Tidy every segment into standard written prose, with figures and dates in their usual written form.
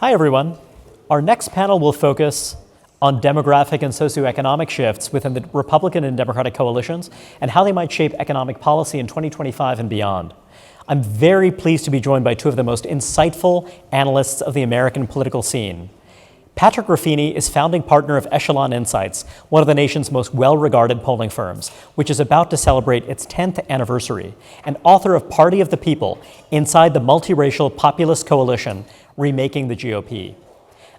Hi, everyone. Our next panel will focus on demographic and socioeconomic shifts within the Republican and Democratic coalitions and how they might shape economic policy in 2025 and beyond. I'm very pleased to be joined by two of the most insightful analysts of the American political scene. Patrick Ruffini is founding partner of Echelon Insights, one of the nation's most well-regarded polling firms, which is about to celebrate its 10th anniversary, and author of Party of the People, Inside the Multiracial Populist Coalition, Remaking the GOP.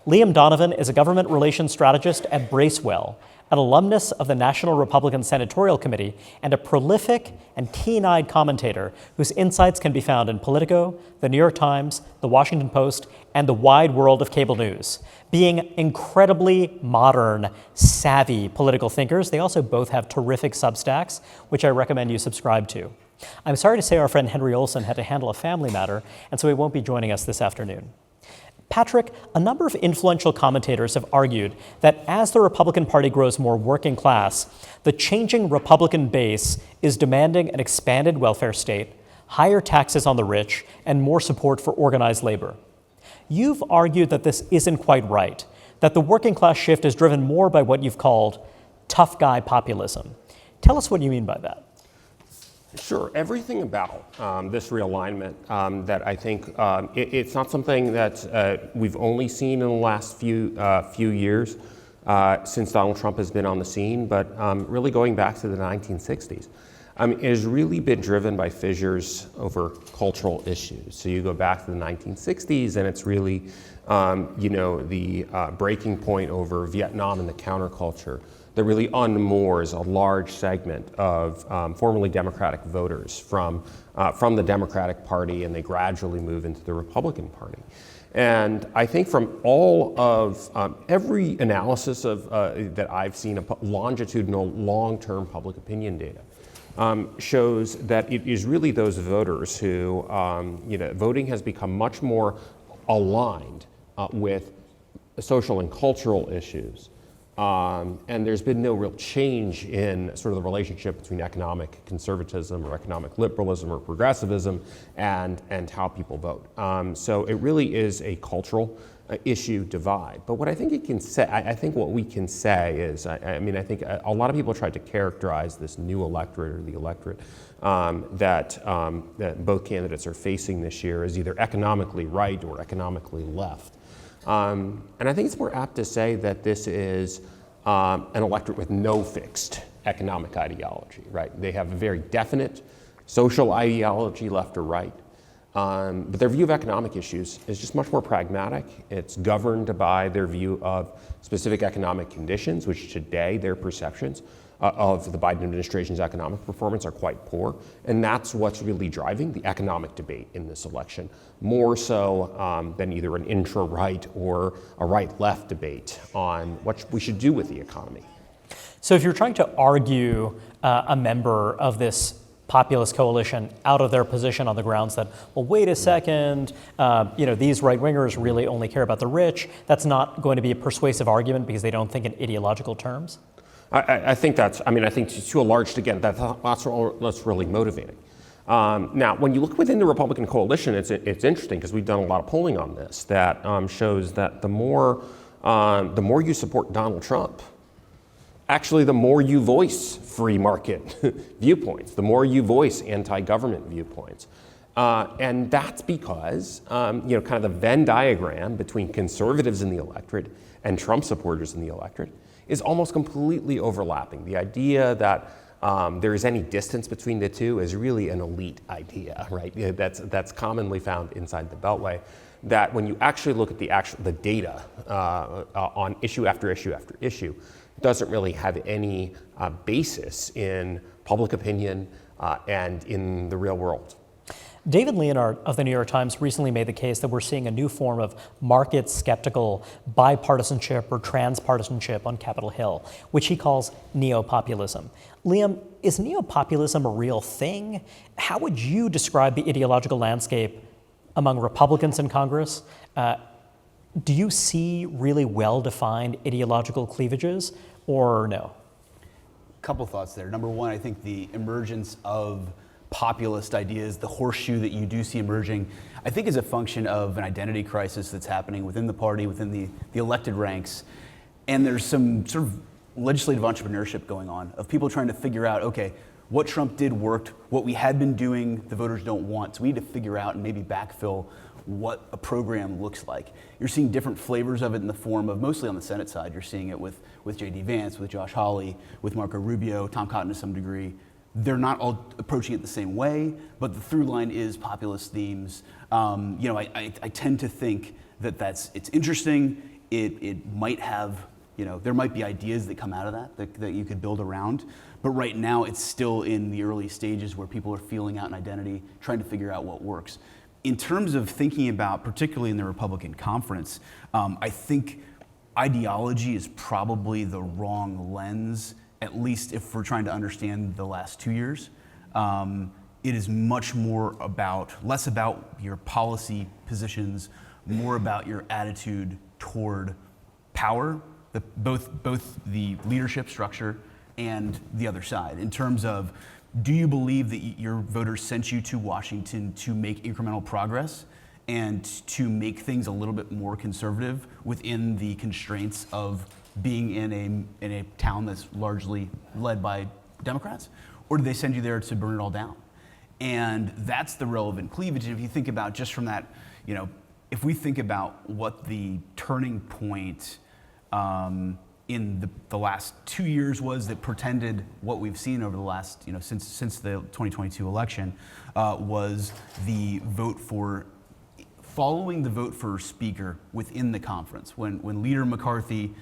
Liam Donovan is a government relations strategist at Bracewell, an alumnus of the National Republican Senatorial Committee, and a prolific and keen-eyed commentator whose insights can be found in Politico, the New York Times, the Washington Post, and the wide world of cable news. Being incredibly modern, savvy political thinkers, they also both have terrific Substacks, which I recommend you subscribe to. I'm sorry to say our friend Henry Olson had to handle a family matter, and so he won't be joining us this afternoon. Patrick, a number of influential commentators have argued that as the Republican Party grows more working class, the changing Republican base is demanding an expanded welfare state, higher taxes on the rich, and more support for organized labor. You've argued that this isn't quite right, that the working class shift is driven more by what you've called tough guy populism. Tell us what you mean by that. Sure. Everything about this realignment that I think it's not something that we've only seen in the last few years since Donald Trump has been on the scene, but really going back to the 1960s. It has really been driven by fissures over cultural issues. So you go back to the 1960s, and it's really, the breaking point over Vietnam and the counterculture that really unmoors a large segment of formerly Democratic voters from the Democratic Party, and they gradually move into the Republican Party. And I think from all of every analysis of that I've seen of longitudinal, long-term public opinion data shows that it is really those voters who, voting has become much more aligned with social and cultural issues. And there's been no real change in sort of the relationship between economic conservatism or economic liberalism or progressivism and how people vote. So it really is a cultural issue divide. But what I think it can say, I think what we can say is, I think a lot of people tried to characterize this new electorate or the electorate that both candidates are facing this year as either economically right or economically left. And I think it's more apt to say that this is an electorate with no fixed economic ideology, right? They have a very definite social ideology, left or right. But their view of economic issues is just much more pragmatic. It's governed by their view of specific economic conditions, which today their perceptions of the Biden administration's economic performance are quite poor. And that's what's really driving the economic debate in this election, more so than either an intra-right or a right-left debate on what we should do with the economy. So if you're trying to argue a member of this populist coalition out of their position on the grounds that, well, wait a second, these right-wingers really only care about the rich, that's not going to be a persuasive argument because they don't think in ideological terms? I think that's, I think to a large extent, that's really motivating. Now, when you look within the Republican coalition, it's interesting because we've done a lot of polling on this that shows that the more you support Donald Trump, actually the more you voice free market viewpoints, the more you voice anti-government viewpoints. And that's because, kind of the Venn diagram between conservatives in the electorate and Trump supporters in the electorate is almost completely overlapping. The idea that there is any distance between the two is really an elite idea, right? That's commonly found inside the Beltway. That when you actually look at the data on issue after issue after issue, it doesn't really have any basis in public opinion and in the real world. David Leonard of the New York Times recently made the case that we're seeing a new form of market-skeptical bipartisanship or transpartisanship on Capitol Hill, which he calls neo-populism. Liam, is neo-populism a real thing? How would you describe the ideological landscape among Republicans in Congress? Do you see really well-defined ideological cleavages or no? Couple thoughts there. Number one, I think the emergence of populist ideas, the horseshoe that you do see emerging, I think is a function of an identity crisis that's happening within the party, within the elected ranks. And there's some sort of legislative entrepreneurship going on of people trying to figure out, okay, what Trump did worked, what we had been doing, the voters don't want. So we need to figure out and maybe backfill what a program looks like. You're seeing different flavors of it in the form of, mostly on the Senate side, you're seeing it with J.D. Vance, with Josh Hawley, with Marco Rubio, Tom Cotton to some degree. They're not all approaching it the same way, but the through line is populist themes. I tend to think that it's interesting. It might have, there might be ideas that come out of that you could build around. But right now, it's still in the early stages where people are feeling out an identity, trying to figure out what works. In terms of thinking about, particularly in the Republican conference, I think ideology is probably the wrong lens, at least if we're trying to understand the last 2 years. It is much more less about your policy positions, more about your attitude toward power, both the leadership structure and the other side, in terms of, do you believe that your voters sent you to Washington to make incremental progress and to make things a little bit more conservative within the constraints of being in a town that's largely led by Democrats? Or did they send you there to burn it all down? And that's the relevant cleavage. If you think about just from that, if we think about what the turning point in the last 2 years was that pretended what we've seen over the last, since the 2022 election, was the following the vote for speaker within the conference. When Leader McCarthy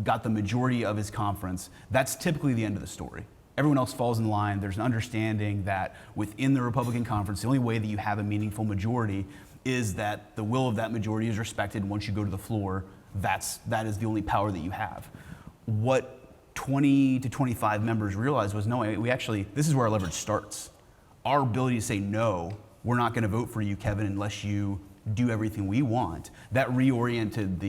got the majority of his conference, that's typically the end of the story. Everyone else falls in line. There's an understanding that within the Republican conference, the only way that you have a meaningful majority is that the will of that majority is respected once you go to the floor. That is the only power that you have. What 20 to 25 members realized was, no, this is where our leverage starts. Our ability to say, no, we're not going to vote for you, Kevin, unless you do everything we want. That reoriented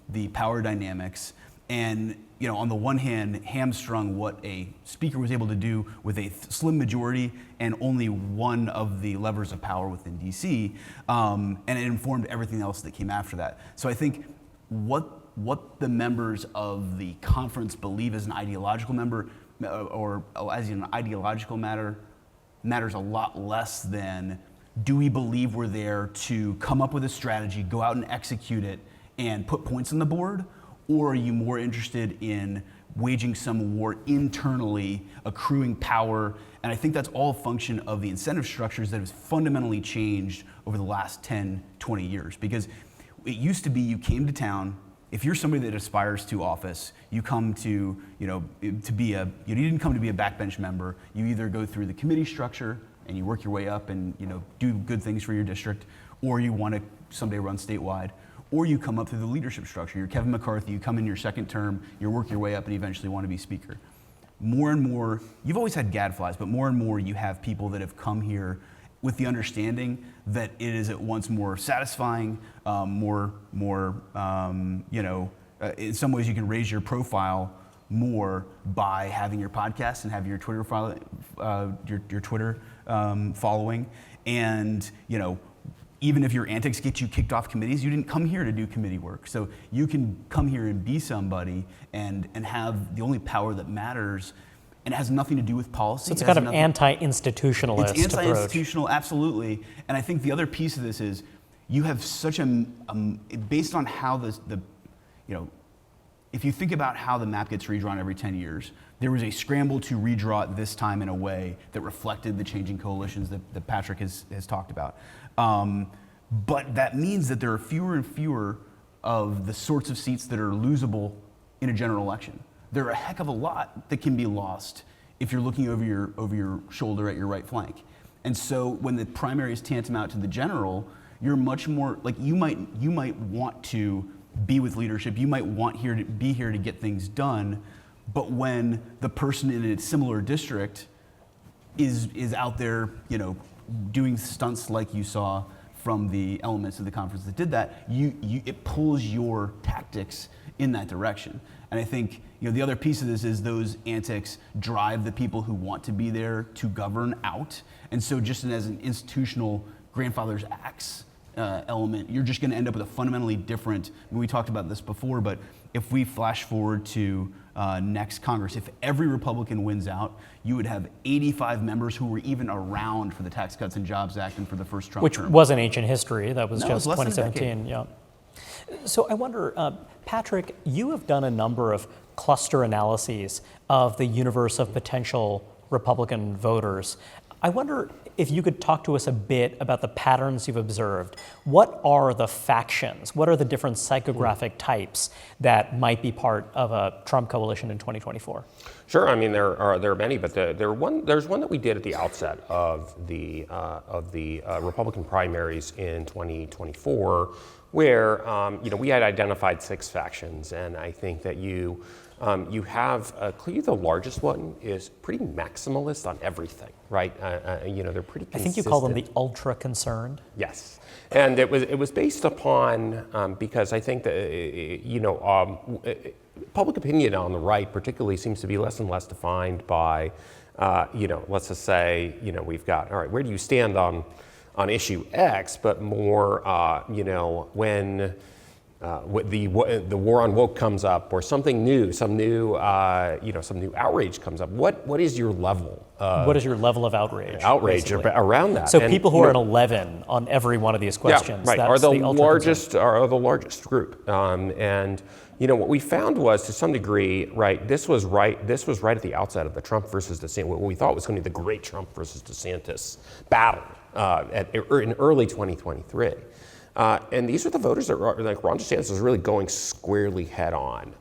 the power dynamics and, on the one hand, hamstrung what a speaker was able to do with a slim majority and only one of the levers of power within DC, and it informed everything else that came after that. So I think what the members of the conference believe as an ideological member, or as an ideological matter, matters a lot less than, do we believe we're there to come up with a strategy, go out and execute it, and put points on the board? Or are you more interested in waging some war internally, accruing power? And I think that's all a function of the incentive structures that have fundamentally changed over the last 10, 20 years. Because it used to be you came to town. If you're somebody that aspires to office, you come to, you didn't come to be a backbench member. You either go through the committee structure and you work your way up and do good things for your district, or you want to someday run statewide, or you come up through the leadership structure. You're Kevin McCarthy, you come in your second term, you work your way up and eventually want to be speaker. More and more, you've always had gadflies, but more and more you have people that have come here with the understanding that it is at once more satisfying, in some ways you can raise your profile more by having your podcast and have your Twitter following. And, even if your antics get you kicked off committees, you didn't come here to do committee work. So you can come here and be somebody and have the only power that matters, and it has nothing to do with policy. So it's a kind of anti-institutionalist approach. It's anti-institutional, absolutely. And I think the other piece of this is you have such based on how if you think about how the map gets redrawn every 10 years, there was a scramble to redraw it this time in a way that reflected the changing coalitions that Patrick has talked about. But that means that there are fewer and fewer of the sorts of seats that are losable in a general election. There are a heck of a lot that can be lost if you're looking over your shoulder at your right flank. And so when the primary is tantamount to the general, you're much more like you might want to be with leadership. You might want to be here to get things done. But when the person in a similar district is out there, doing stunts like you saw from the elements of the conference that did that, it pulls your tactics in that direction. And I think the other piece of this is those antics drive the people who want to be there to govern out. And so just as an institutional grandfather's axe element, you're just going to end up with a fundamentally different, we talked about this before, but if we flash forward to next Congress, if every Republican wins out, you would have 85 members who were even around for the Tax Cuts and Jobs Act and for the first Trump Which term. was an ancient history. That was No, just it was less than a 2017. Yeah. So I wonder, Patrick, you have done a number of cluster analyses of the universe of potential Republican voters. I wonder if you could talk to us a bit about the patterns you've observed. What are the factions? What are the different psychographic types that might be part of a Trump coalition in 2024? Sure. I mean, there are many, but there's one that we did at the outset of the Republican primaries in 2024, where we had identified 6 factions, and I think that you have clearly the largest one is pretty maximalist on everything, right? They're pretty consistent. I think you call them the ultra concerned. Yes, and it was based upon because I think that public opinion on the right particularly seems to be less and less defined by let's just say we've got, all right, where do you stand on issue X, but more when the war on woke comes up, or something new, some new outrage comes up. What is your level? What is your level of outrage? Outrage basically? around that. So people who are an 11 on every one of these questions, right, that's are the ultra-concerned. largest group. And what we found was, to some degree, right, this was right at the outset of the Trump versus DeSantis, what we thought was going to be the great Trump versus DeSantis battle in early 2023. And these are the voters that, like Ron DeSantis, is really going squarely head on,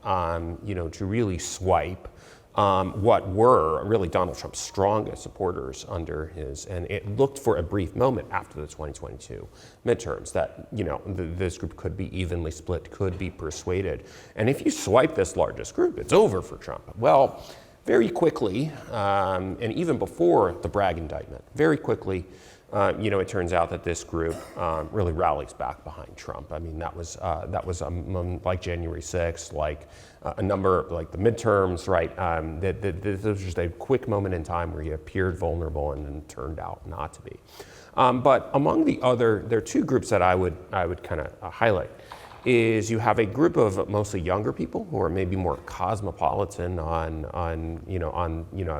to really swipe what were really Donald Trump's strongest supporters under his, and it looked for a brief moment after the 2022 midterms that, this group could be evenly split, could be persuaded. And if you swipe this largest group, it's over for Trump. Well, very quickly, and even before the Bragg indictment, very quickly, it turns out that this group really rallies back behind Trump. I mean, that was like January 6th, like a number, like the midterms, right? This was just a quick moment in time where he appeared vulnerable and then turned out not to be. But among there are 2 groups that I would kind of highlight. Is you have a group of mostly younger people who are maybe more cosmopolitan on I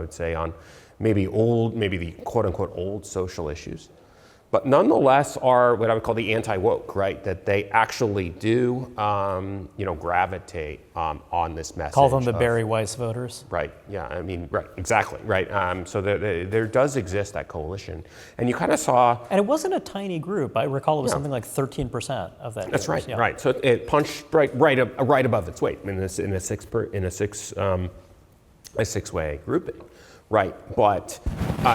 would say on maybe the quote unquote old social issues, but nonetheless are what I would call the anti-woke, right? That they actually do, gravitate on this message. Call them the Barry Weiss voters. Right. Yeah. I mean, right. Exactly. Right. So there does exist that coalition, and you kind of saw. And it wasn't a tiny group. I recall it was something like 13% of that. That's voters. right. Yeah. Right. So it punched right above its weight in a six-way grouping. Right, but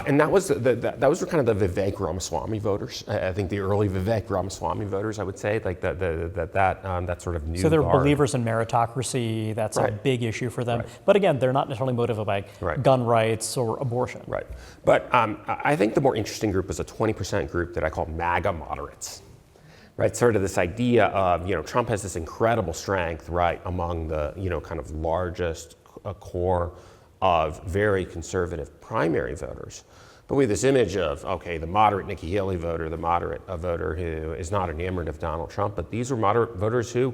and that was that was kind of the Vivek Ramaswamy voters. I think the early Vivek Ramaswamy voters, I would say, like that sort of new. So they're guard. believers in meritocracy. That's a big issue for them. Right. But again, they're not necessarily motivated by gun rights or abortion. Right, but I think the more interesting group is a 20% group that I call MAGA moderates. Right, sort of this idea of Trump has this incredible strength, right, among the kind of largest core of very conservative primary voters. But we have this image of, the moderate Nikki Haley voter, a voter who is not enamored of Donald Trump, but these were moderate voters who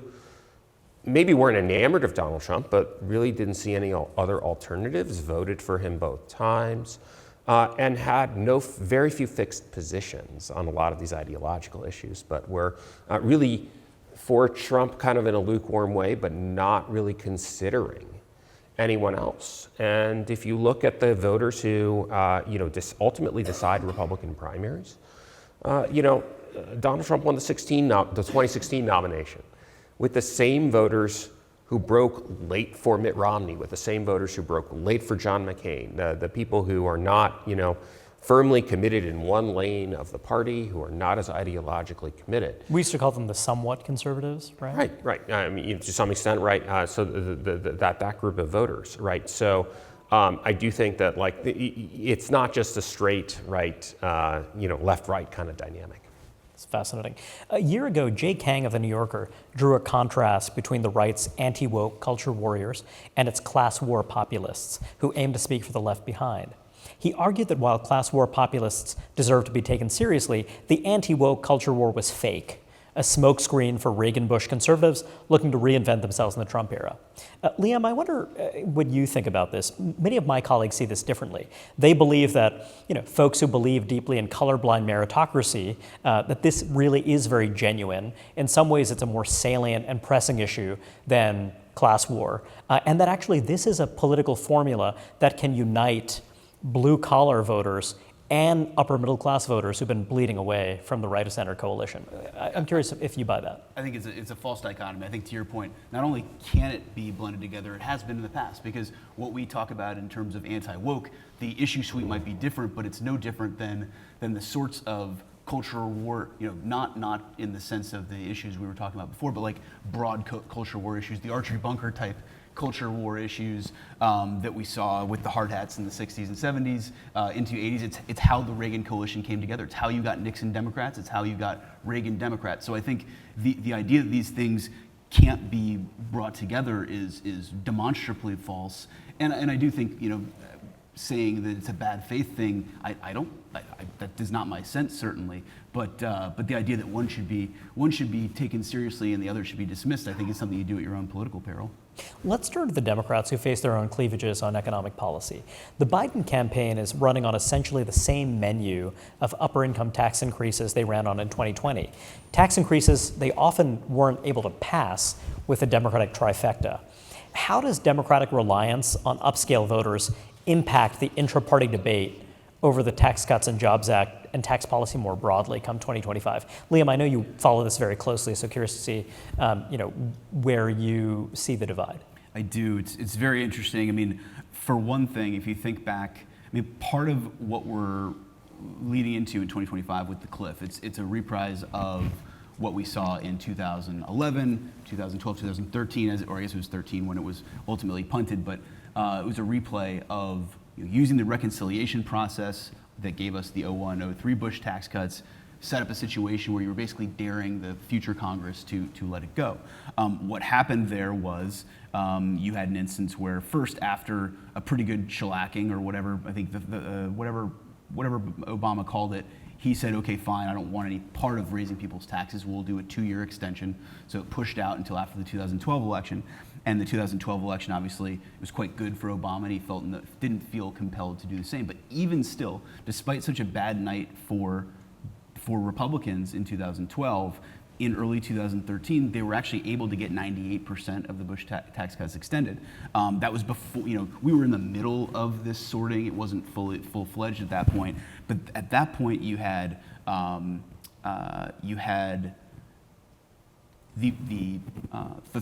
maybe weren't enamored of Donald Trump, but really didn't see any other alternatives, voted for him both times, and had very few fixed positions on a lot of these ideological issues, but were really for Trump kind of in a lukewarm way, but not really considering anyone else. And if you look at the voters who, ultimately decide Republican primaries, Donald Trump won the 2016 nomination with the same voters who broke late for Mitt Romney, with the same voters who broke late for John McCain, the people who are not, firmly committed in one lane of the party, who are not as ideologically committed. We used to call them the somewhat conservatives, right? Right. I mean, to some extent, right. So that group of voters, right. So I do think that it's not just a straight right, left-right kind of dynamic. It's fascinating. A year ago, Jay Kang of The New Yorker drew a contrast between the right's anti-woke culture warriors and its class war populists who aim to speak for the left behind. He argued that while class war populists deserve to be taken seriously, the anti-woke culture war was fake, a smokescreen for Reagan-Bush conservatives looking to reinvent themselves in the Trump era. Liam, I wonder what you think about this. Many of my colleagues see this differently. They believe that, folks who believe deeply in colorblind meritocracy, that this really is very genuine. In some ways, it's a more salient and pressing issue than class war, and that actually this is a political formula that can unite blue-collar voters and upper middle class voters who've been bleeding away from the right of center coalition. I'm curious if you buy that. I think it's a false dichotomy. I think to your point, not only can it be blended together, it has been in the past, because what we talk about in terms of anti-woke, the issue suite might be different, but it's no different than the sorts of cultural war, not in the sense of the issues we were talking about before, but like broad cultural war issues, the Archery Bunker type culture war issues that we saw with the hard hats in the 60s and 70s into 80s. It's how the Reagan coalition came together. It's how you got Nixon Democrats. It's how you got Reagan Democrats. So I think the idea that these things can't be brought together is demonstrably false. And I do think, saying that it's a bad faith thing, that is not my sense, certainly. But the idea that one should be taken seriously and the other should be dismissed, I think is something you do at your own political peril. Let's turn to the Democrats who face their own cleavages on economic policy. The Biden campaign is running on essentially the same menu of upper income tax increases they ran on in 2020. Tax increases they often weren't able to pass with the Democratic trifecta. How does Democratic reliance on upscale voters impact the intra-party debate over the Tax Cuts and Jobs Act and tax policy more broadly come 2025? Liam, I know you follow this very closely, so curious to see, where you see the divide. I do. It's very interesting. I mean, for one thing, if you think back, part of what we're leading into in 2025 with the cliff, it's a reprise of what we saw in 2011, 2012, 2013, or I guess it was 13 when it was ultimately punted, but it was a replay of using the reconciliation process that gave us the 01-03 Bush tax cuts, set up a situation where you were basically daring the future Congress to let it go. What happened there was you had an instance where first, after a pretty good shellacking or whatever, I think whatever Obama called it, he said, okay, fine, I don't want any part of raising people's taxes. We'll do a 2-year extension. So it pushed out until after the 2012 election. And the 2012 election, obviously, was quite good for Obama, and he didn't feel compelled to do the same. But even still, despite such a bad night for Republicans in 2012, in early 2013, they were actually able to get 98% of the Bush tax cuts extended. That was before, we were in the middle of this sorting. It wasn't full-fledged at that point. But at that point, you had the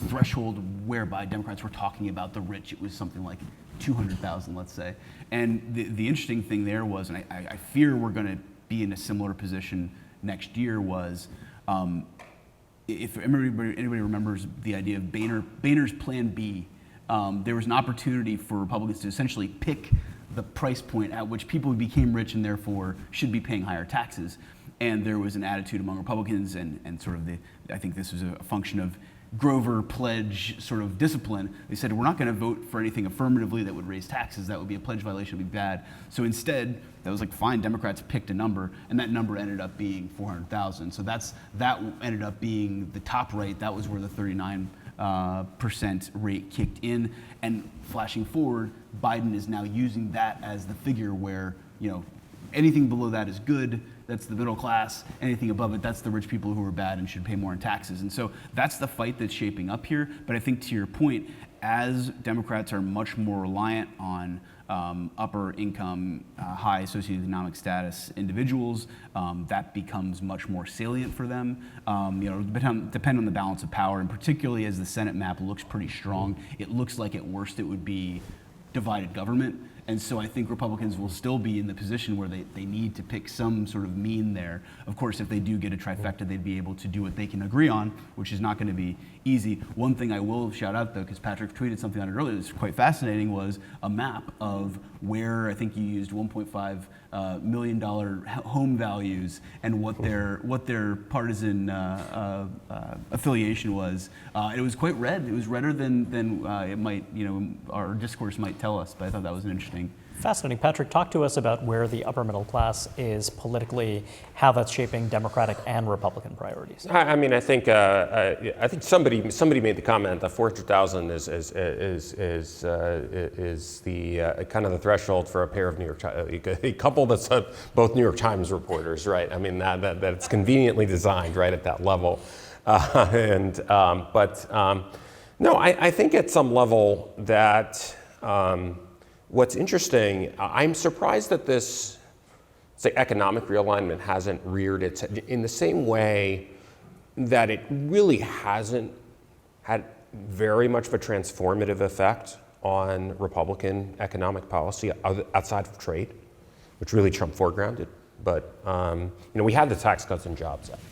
threshold whereby Democrats were talking about the rich. It was something like 200,000, let's say. And the interesting thing there was, and I fear we're going to be in a similar position next year, was if anybody remembers the idea of Boehner's Plan B, there was an opportunity for Republicans to essentially pick the price point at which people became rich and therefore should be paying higher taxes. And there was an attitude among Republicans and sort of I think this was a function of Grover pledge sort of discipline. They said, we're not going to vote for anything affirmatively that would raise taxes. That would be a pledge violation, it would be bad. So instead, that was like, fine, Democrats picked a number, and that number ended up being 400,000. So that ended up being the top rate. That was where the 39% rate kicked in. And flashing forward, Biden is now using that as the figure where, anything below that is good. That's the middle class. Anything above it, that's the rich people who are bad and should pay more in taxes. And so that's the fight that's shaping up here. But I think to your point, as Democrats are much more reliant on upper income, high socioeconomic status individuals, that becomes much more salient for them. Depend on the balance of power, and particularly as the Senate map looks pretty strong, it looks like at worst it would be divided government. And so I think Republicans will still be in the position where they need to pick some sort of mean there. Of course, if they do get a trifecta, they'd be able to do what they can agree on, which is not going to be easy. One thing I will shout out, though, because Patrick tweeted something on it earlier that's quite fascinating, was a map of where, I think you used $1.5 million home values and what their partisan affiliation was. It was quite red. It was redder than it might, our discourse might tell us. But I thought that was an interesting. Fascinating. Patrick, talk to us about where the upper middle class is politically, how that's shaping Democratic and Republican priorities. I mean, I think somebody made the comment that 400,000 is the kind of the threshold for a pair of a couple that's both New York Times reporters, right? I mean that it's conveniently designed right at that level, no, I think at some level that. What's interesting, I'm surprised that this, say, economic realignment hasn't reared its head in the same way that it really hasn't had very much of a transformative effect on Republican economic policy outside of trade, which really Trump foregrounded. But we had the Tax Cuts and Jobs Act,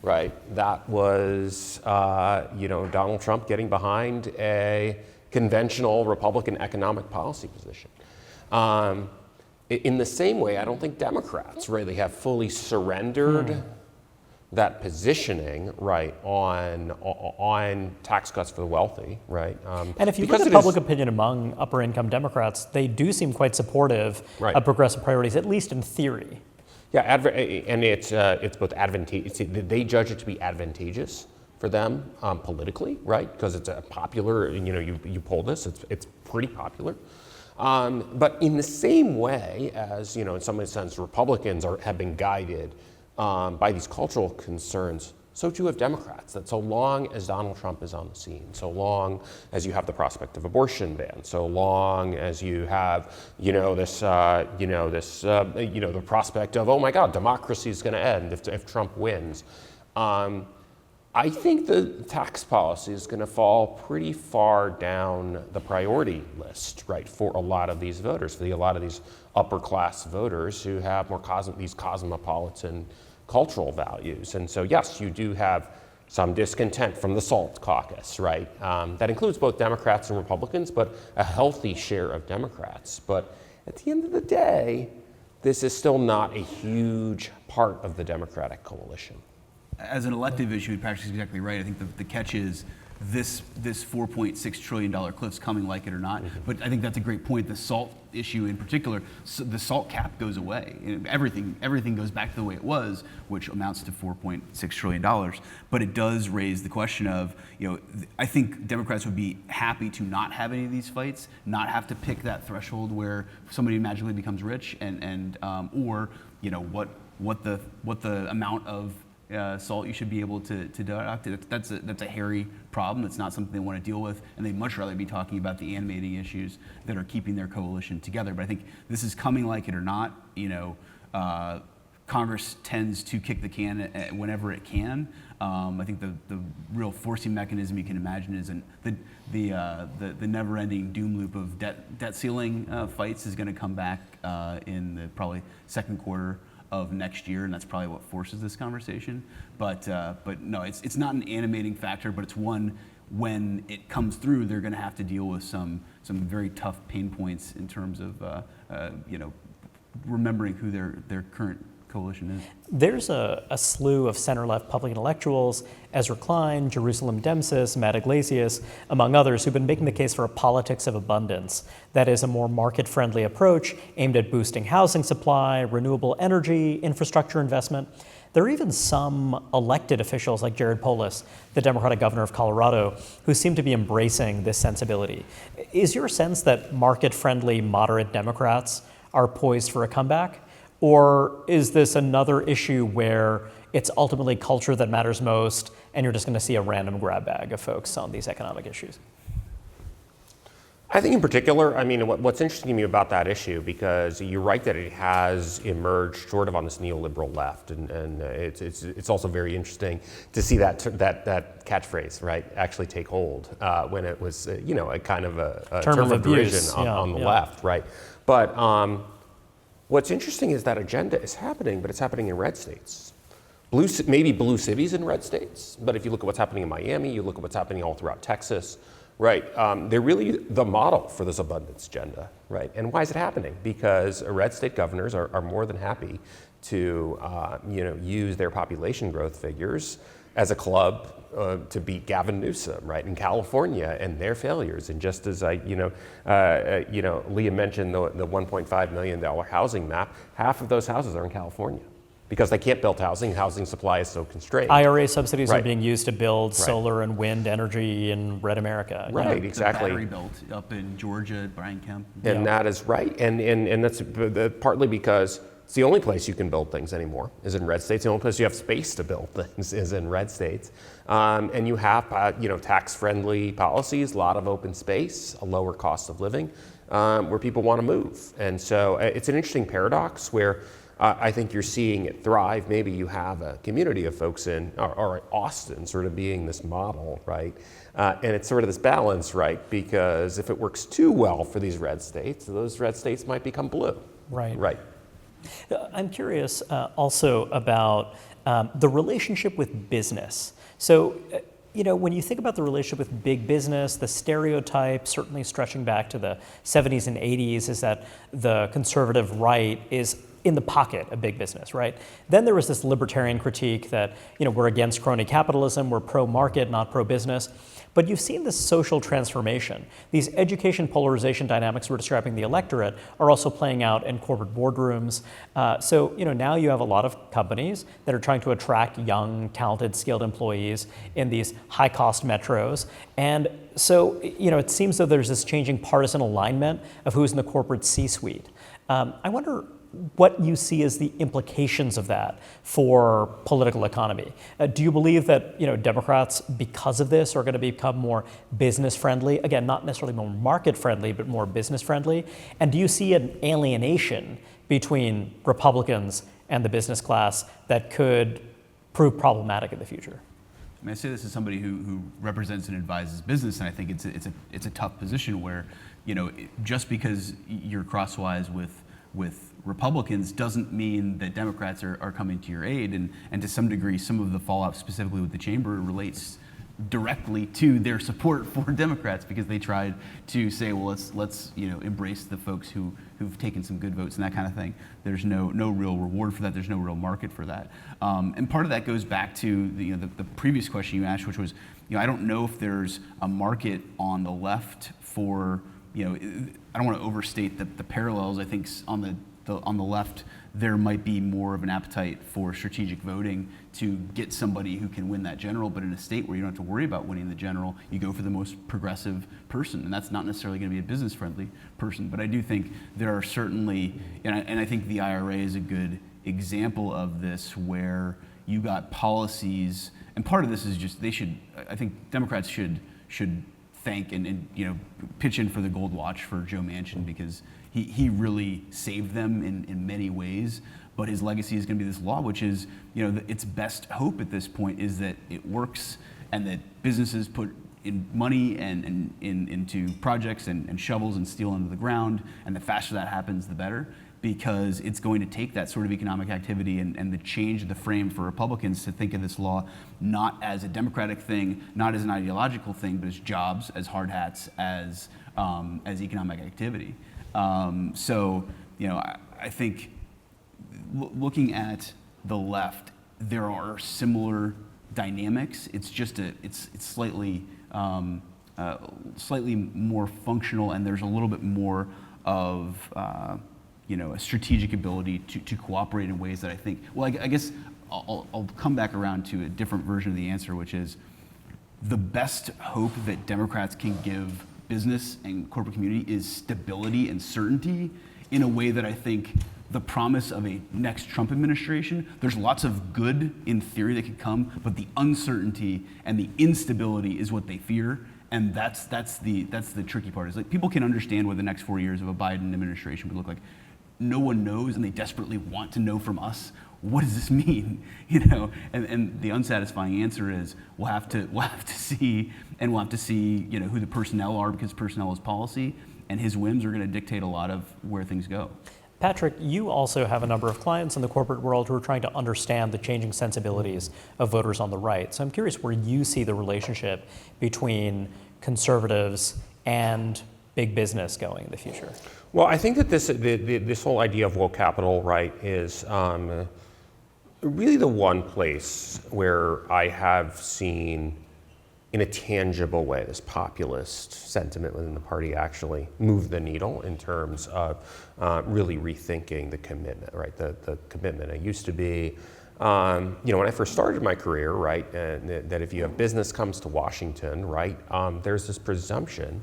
right? That was Donald Trump getting behind a conventional Republican economic policy position. In the same way, I don't think Democrats really have fully surrendered that positioning, right, on tax cuts for the wealthy, right? And if you look at public opinion among upper income Democrats, they do seem quite supportive of progressive priorities, at least in theory. Yeah, and it's both advantageous. They judge it to be advantageous for them politically, right? Because it's a popular, you poll this, it's pretty popular. But in the same way as, in some sense, Republicans have been guided by these cultural concerns, so too have Democrats. That so long as Donald Trump is on the scene, so long as you have the prospect of abortion ban, so long as you have, the prospect of, oh my God, democracy is going to end if Trump wins. I think the tax policy is going to fall pretty far down the priority list, right, for a lot of these voters, for a lot of these upper class voters who have more these cosmopolitan cultural values. And so, yes, you do have some discontent from the SALT caucus, right? That includes both Democrats and Republicans, but a healthy share of Democrats. But at the end of the day, this is still not a huge part of the Democratic coalition. As an elective issue, Patrick's exactly right. I think the catch is this $4.6 trillion cliff's coming, like it or not. Mm-hmm. But I think that's a great point. The SALT issue in particular, so the SALT cap goes away. Everything goes back to the way it was, which amounts to $4.6 trillion. But it does raise the question of, I think Democrats would be happy to not have any of these fights, not have to pick that threshold where somebody magically becomes rich, or what the amount of SALT you should be able to deduct. That's a hairy problem. It's not something they want to deal with, and they'd much rather be talking about the animating issues that are keeping their coalition together. But I think this is coming, like it or not. Congress tends to kick the can whenever it can. I think the real forcing mechanism you can imagine is the never-ending doom loop of debt ceiling fights is going to come back in the probably second quarter of next year, and that's probably what forces this conversation. But no, it's not an animating factor, but it's one when it comes through, they're going to have to deal with some very tough pain points in terms of remembering who their current coalition is. There's a slew of center-left public intellectuals, Ezra Klein, Jerusalem Demsis, Matt Iglesias, among others, who've been making the case for a politics of abundance. That is a more market-friendly approach aimed at boosting housing supply, renewable energy, infrastructure investment. There are even some elected officials like Jared Polis, the Democratic governor of Colorado, who seem to be embracing this sensibility. Is your sense that market-friendly, moderate Democrats are poised for a comeback? Or is this another issue where it's ultimately culture that matters most, and you're just going to see a random grab bag of folks on these economic issues? I think in particular, I mean, what's interesting to me about that issue, because you're right that it has emerged sort of on this neoliberal left, and it's also very interesting to see that catchphrase, right, actually take hold when it was, a kind of a term of derision on the left, right? But what's interesting is that agenda is happening, but it's happening in red states. Maybe blue cities in red states, but if you look at what's happening in Miami, you look at what's happening all throughout Texas, right, they're really the model for this abundance agenda, right? And why is it happening? Because red state governors are more than happy to, use their population growth figures as a club to beat Gavin Newsom, right, in California and their failures. And just as Leah mentioned the $1.5 million housing map, half of those houses are in California, because they can't build housing. Housing supply is so constrained. IRA subsidies are being used to build solar and wind energy in red America. Right, exactly. The battery belt up in Georgia, Brian Kemp. And that is right. And that's partly because it's the only place you can build things anymore is in red states. The only place you have space to build things is in red states. And you have, tax-friendly policies, a lot of open space, a lower cost of living, where people want to move. And so it's an interesting paradox where I think you're seeing it thrive. Maybe you have a community of folks or Austin sort of being this model, right? And it's sort of this balance, right? Because if it works too well for these red states, those red states might become blue. Right. Right. I'm curious also about the relationship with business. So, when you think about the relationship with big business, the stereotype, certainly stretching back to the 70s and 80s, is that the conservative right is in the pocket of big business, right? Then there was this libertarian critique that, we're against crony capitalism, we're pro-market, not pro-business. But you've seen this social transformation. These education polarization dynamics we're describing the electorate are also playing out in corporate boardrooms. So now you have a lot of companies that are trying to attract young, talented, skilled employees in these high-cost metros. And so, it seems that there's this changing partisan alignment of who's in the corporate C-suite. I wonder what you see as the implications of that for political economy. Do you believe that Democrats, because of this, are going to become more business friendly? Again, not necessarily more market friendly, but more business friendly. And do you see an alienation between Republicans and the business class that could prove problematic in the future? I mean, I say this as somebody who represents and advises business, and I think it's a tough position where just because you're crosswise with Republicans doesn't mean that Democrats are coming to your aid, and to some degree some of the fallout specifically with the chamber relates directly to their support for Democrats, because they tried to say, well, let's embrace the folks who've taken some good votes and that kind of thing. There's no real reward for that. There's no real market for that. And part of that goes back to the previous question you asked, which was, I don't know if there's a market on the left for, I don't want to overstate the parallels. I think on the left, there might be more of an appetite for strategic voting to get somebody who can win that general, but in a state where you don't have to worry about winning the general, you go for the most progressive person, and that's not necessarily going to be a business-friendly person. But I do think there are certainly, and I think the IRA is a good example of this, where you got policies, and part of this is just I think Democrats should thank and pitch in for the gold watch for Joe Manchin, because he really saved them in many ways. But his legacy is going to be this law, which is, its best hope at this point is that it works, and that businesses put in money and into projects and shovels and steel into the ground, and the faster that happens, the better, because it's going to take that sort of economic activity and the change of the frame for Republicans to think of this law not as a democratic thing, not as an ideological thing, but as jobs, as hard hats, as economic activity. So, I think looking at the left, there are similar dynamics. It's just it's slightly more functional, and there's a little bit more of a strategic ability to cooperate in ways that I think. Well, I guess I'll come back around to a different version of the answer, which is the best hope that Democrats can give business and corporate community is stability and certainty, in a way that I think the promise of a next Trump administration, there's lots of good in theory that could come, but the uncertainty and the instability is what they fear. And that's the tricky part. Is like people can understand what the next 4 years of a Biden administration would look like. No one knows, and they desperately want to know from us, what does this mean? And the unsatisfying answer is we'll have to see, and we'll have to see who the personnel are, because personnel is policy, and his whims are going to dictate a lot of where things go. Patrick, you also have a number of clients in the corporate world who are trying to understand the changing sensibilities of voters on the right. So I'm curious where you see the relationship between conservatives and big business going in the future. Well, I think that this whole idea of woke capital, right, is really the one place where I have seen, in a tangible way, this populist sentiment within the party actually move the needle in terms of really rethinking the commitment, right? The commitment. It used to be, when I first started my career, right, and that if you have business comes to Washington, right, there's this presumption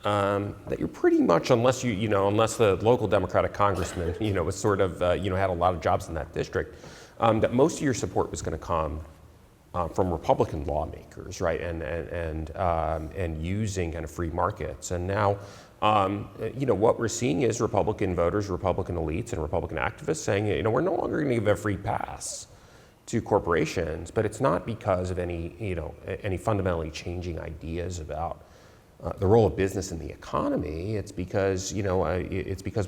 that you're pretty much, unless unless the local Democratic congressman, was sort of, had a lot of jobs in that district, that most of your support was going to come from Republican lawmakers, right, and using kind of free markets. And now, what we're seeing is Republican voters, Republican elites, and Republican activists saying, we're no longer going to give a free pass to corporations, but it's not because of any fundamentally changing ideas about the role of business in the economy. It's because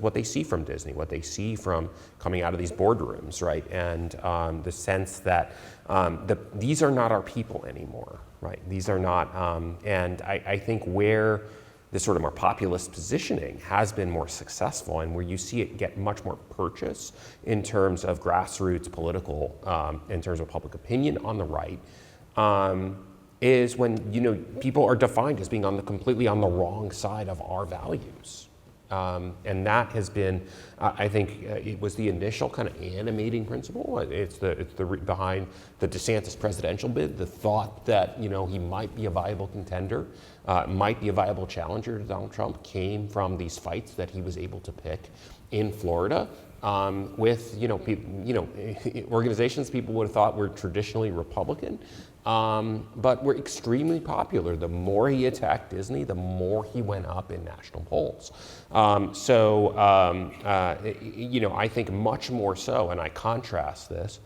what they see from Disney, what they see from coming out of these boardrooms, right, and the sense that these are not our people anymore, right? These are not, and I think where this sort of more populist positioning has been more successful, and where you see it get much more purchase in terms of grassroots political, in terms of public opinion on the right, is when people are defined as being completely on the wrong side of our values, and that has been, I think, it was the initial kind of animating principle. It's behind the DeSantis presidential bid. The thought that he might be a viable contender, might be a viable challenger to Donald Trump, came from these fights that he was able to pick in Florida. With organizations people would have thought were traditionally Republican, but were extremely popular. The more he attacked Disney, the more he went up in national polls. I think much more so, and I contrast this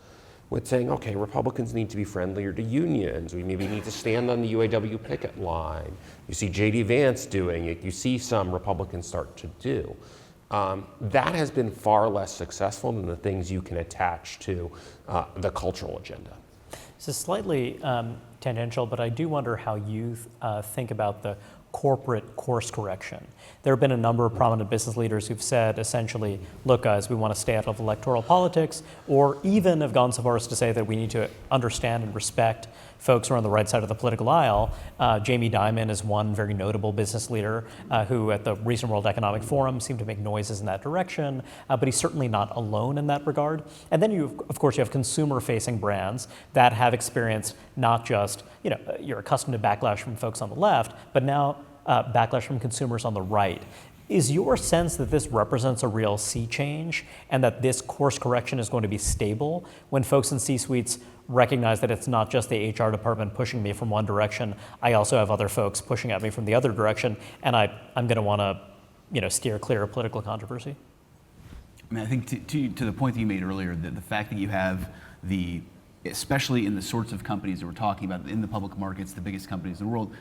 with saying, okay, Republicans need to be friendlier to unions. We maybe need to stand on the UAW picket line. You see J.D. Vance doing it. You see some Republicans start to do. That has been far less successful than the things you can attach to the cultural agenda. This is slightly tangential, but I do wonder how you think about the corporate course correction. There have been a number of prominent business leaders who've said essentially, look guys, we want to stay out of electoral politics, or even have gone so far as to say that we need to understand and respect folks who are on the right side of the political aisle. Jamie Dimon is one very notable business leader who at the recent World Economic Forum seemed to make noises in that direction, but he's certainly not alone in that regard. And then of course you have consumer-facing brands that have experienced not just, you're accustomed to backlash from folks on the left, but now backlash from consumers on the right. Is your sense that this represents a real sea change and that this course correction is going to be stable when folks in C-suites recognize that it's not just the HR department pushing me from one direction, I also have other folks pushing at me from the other direction, and I'm going to want to steer clear of political controversy? I mean, I think to the point that you made earlier, the fact that you have especially in the sorts of companies that we're talking about, in the public markets, the biggest companies in the world,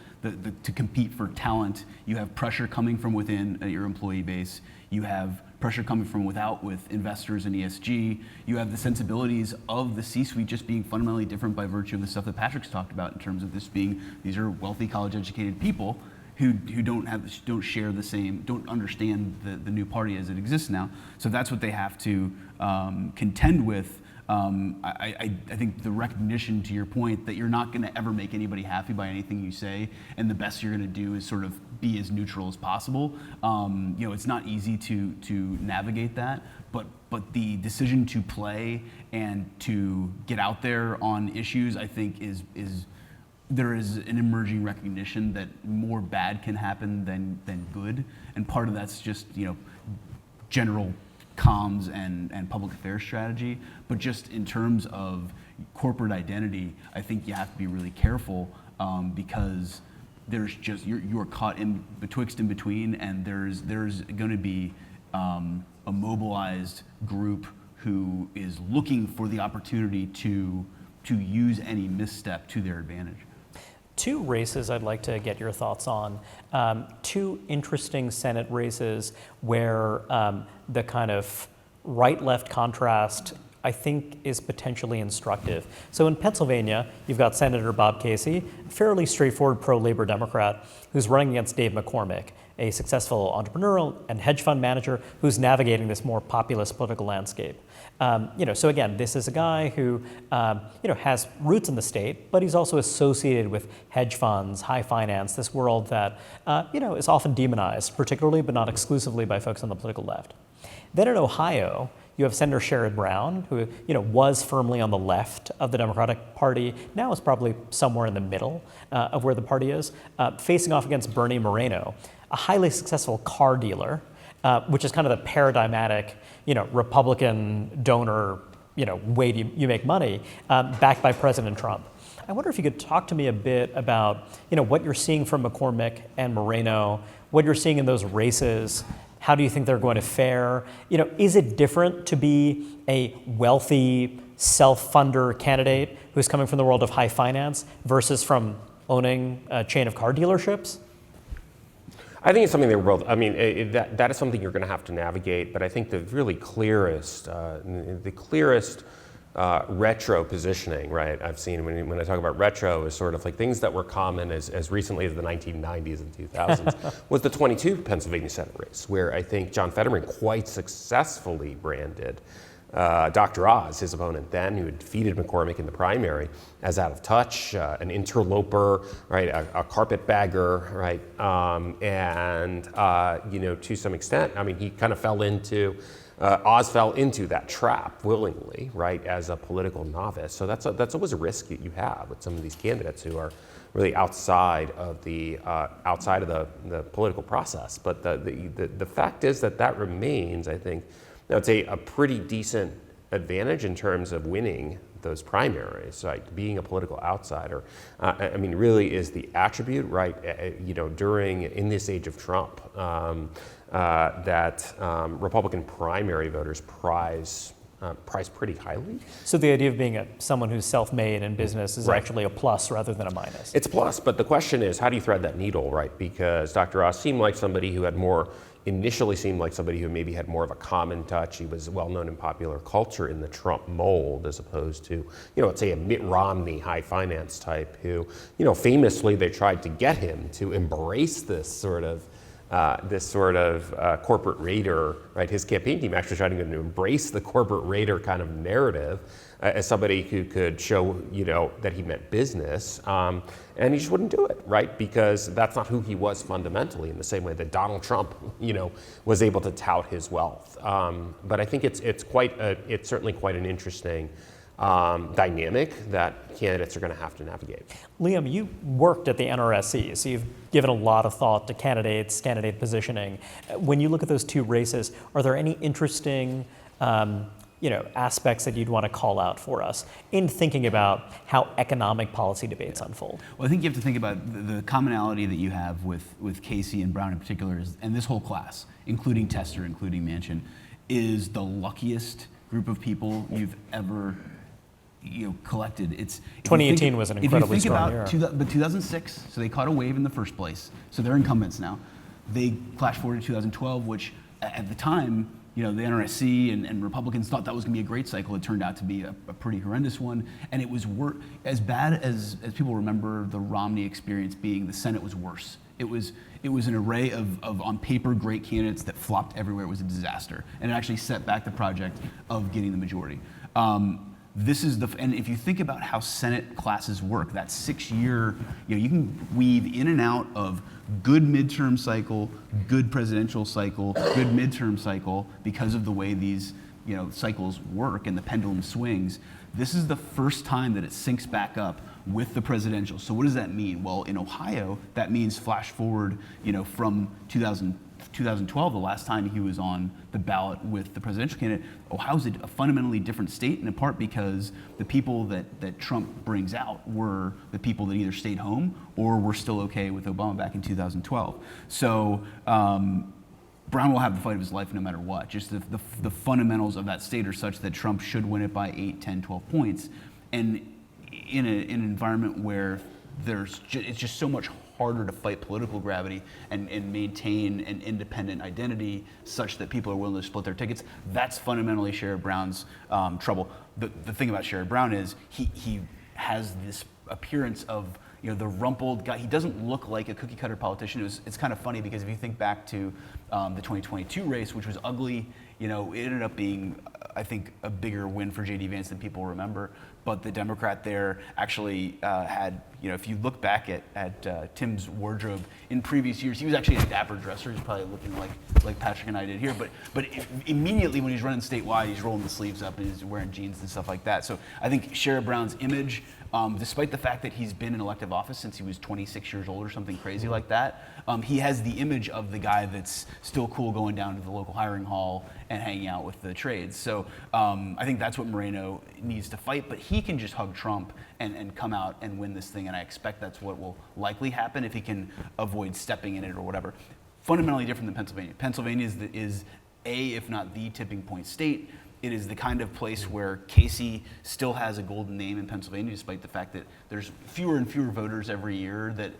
to compete for talent, you have pressure coming from within your employee base, you have pressure coming from without with investors in ESG, you have the sensibilities of the C-suite just being fundamentally different by virtue of the stuff that Patrick's talked about in terms of these are wealthy college-educated people who don't share the same, don't understand the new party as it exists now. So that's what they have to contend with. I think the recognition, to your point, that you're not going to ever make anybody happy by anything you say, and the best you're going to do is sort of be as neutral as possible. It's not easy to navigate that, but the decision to play and to get out there on issues, I think, is there is an emerging recognition that more bad can happen than good, and part of that's just general comms and public affairs strategy, but just in terms of corporate identity, I think you have to be really careful because there's just you're caught in betwixt and between, and there's going to be a mobilized group who is looking for the opportunity to use any misstep to their advantage. Two races I'd like to get your thoughts on. Two interesting Senate races where the kind of right-left contrast, I think, is potentially instructive. So in Pennsylvania, you've got Senator Bob Casey, a fairly straightforward pro-labor Democrat, who's running against Dave McCormick, a successful entrepreneurial and hedge fund manager who's navigating this more populist political landscape. So again, this is a guy who has roots in the state, but he's also associated with hedge funds, high finance, this world that is often demonized, particularly but not exclusively by folks on the political left. Then in Ohio, you have Senator Sherrod Brown, who was firmly on the left of the Democratic Party, now is probably somewhere in the middle of where the party is, facing off against Bernie Moreno, a highly successful car dealer, which is kind of the paradigmatic, Republican donor, way you make money, backed by President Trump. I wonder if you could talk to me a bit about, what you're seeing from McCormick and Moreno, what you're seeing in those races. How do you think they're going to fare? Is it different to be a wealthy self-funder candidate who's coming from the world of high finance versus from owning a chain of car dealerships? I think it's something that we're both, that is something you're going to have to navigate, but I think the really clearest, retro positioning, right, I've seen when I talk about retro is sort of like things that were common as recently as the 1990s and 2000s was the 22 Pennsylvania Senate race, where I think John Fetterman quite successfully branded Dr. Oz, his opponent then, who had defeated McCormick in the primary, as out of touch, an interloper, right, a carpetbagger, right, to some extent, he kind of fell into. Oz fell into that trap willingly, right, as a political novice. So that's always a risk you have with some of these candidates who are really outside of the political process. But the fact is that remains, I think, I'd say a pretty decent advantage in terms of winning those primaries, right? Being a political outsider, really is the attribute, right? In this age of Trump, that Republican primary voters prize pretty highly. So the idea of being someone who's self-made in business is actually a plus rather than a minus. It's a plus, but the question is, how do you thread that needle, right? Because Dr. Oz initially seemed like somebody who maybe had more of a common touch. He was well known in popular culture in the Trump mold, as opposed to, let's say a Mitt Romney high finance type who, famously they tried to get him to embrace this sort of corporate raider, right? His campaign team actually tried to embrace the corporate raider kind of narrative as somebody who could show, that he meant business, and he just wouldn't do it, right? Because that's not who he was fundamentally, in the same way that Donald Trump, was able to tout his wealth. But I think it's certainly quite an interesting dynamic that candidates are going to have to navigate. Liam, you worked at the NRSC, so you've given a lot of thought to candidate positioning. When you look at those two races, are there any interesting aspects that you'd want to call out for us in thinking about how economic policy debates unfold? Well, I think you have to think about the commonality that you have with Casey and Brown in particular, and this whole class, including Tester, including Manchin, is the luckiest group of people you've ever collected. 2018 was an incredibly strong year. But 2006, so they caught a wave in the first place, so they're incumbents now. They flash forward to 2012, which at the time, the NRSC and Republicans thought that was going to be a great cycle. It turned out to be a pretty horrendous one, and it was as bad as people remember the Romney experience being. The Senate was worse. It was an array of on paper great candidates that flopped everywhere. It was a disaster, and it actually set back the project of getting the majority. And if you think about how Senate classes work, that 6-year, you can weave in and out of good midterm cycle, good presidential cycle, good midterm cycle, because of the way these cycles work and the pendulum swings. This is the first time that it syncs back up with the presidential. So what does that mean? Well, in Ohio, that means flash forward, from 2012, the last time he was on the ballot with the presidential candidate. Ohio's a fundamentally different state, in part because the people that Trump brings out were the people that either stayed home or were still okay with Obama back in 2012. So Brown will have the fight of his life no matter what. Just the fundamentals of that state are such that Trump should win it by 8, 10, 12 points. And in an environment where it's just so much harder to fight political gravity and maintain an independent identity such that people are willing to split their tickets, that's fundamentally Sherrod Brown's trouble. The thing about Sherrod Brown is he has this appearance of the rumpled guy. He doesn't look like a cookie cutter politician. It's kind of funny because if you think back to the 2022 race, which was ugly, it ended up being, I think, a bigger win for J.D. Vance than people remember. But the Democrat there actually had, if you look back at Tim's wardrobe in previous years, he was actually a dapper dresser. He's probably looking like Patrick and I did here. But immediately when he's running statewide, he's rolling the sleeves up and he's wearing jeans and stuff like that. So I think Sherrod Brown's image, despite the fact that he's been in elective office since he was 26 years old or something crazy like that, he has the image of the guy that's still cool going down to the local hiring hall and hanging out with the trades. So I think that's what Moreno needs to fight, but he can just hug Trump and come out and win this thing, and I expect that's what will likely happen if he can avoid stepping in it or whatever. Fundamentally different than Pennsylvania. Pennsylvania is if not the tipping point state. It is the kind of place where Casey still has a golden name in Pennsylvania, despite the fact that there's fewer and fewer voters every year that